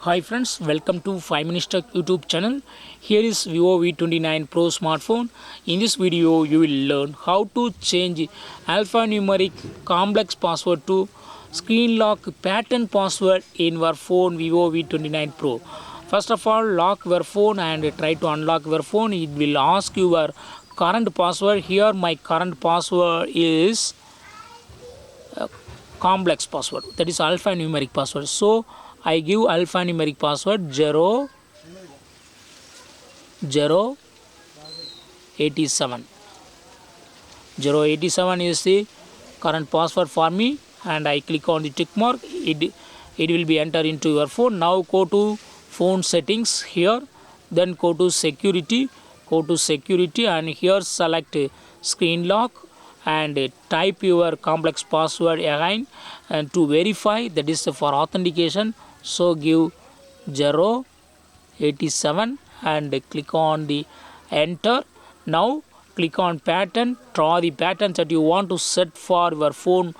Hi friends, welcome to 5 Minutes Tech YouTube channel. Here is Vivo V29 Pro smartphone. In this video, you will learn how to change alphanumeric complex password to screen lock pattern password in your phone Vivo V29 Pro. First of all, lock your phone and try to unlock your phone. It will ask your current password. Here my current password is complex password, that is alphanumeric password. So I give alphanumeric password 087. 087 is the current password for me, and I click on the tick mark. It will be entered into your phone. Now go to phone settings here, then go to security, and here select screen lock and type your complex password again and to verify, that is for authentication. So give 087 and click on the enter. Now click on pattern, draw the pattern that you want to set for your phone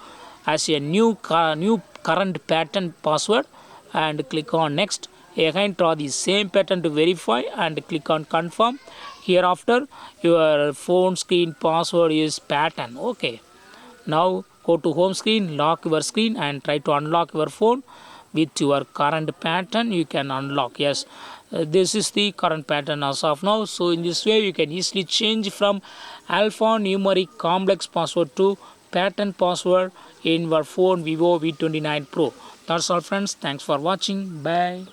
as a new current pattern password and click on next. Again draw the same pattern to verify and click on confirm. Hereafter your phone screen password is pattern. Okay, now go to home screen, lock your screen and try to unlock your phone with your current pattern. You can unlock. Yes, this is the current pattern as of now. So in this way you can easily change from alphanumeric complex password to pattern password in your phone Vivo V29 Pro. That's all friends, thanks for watching. Bye.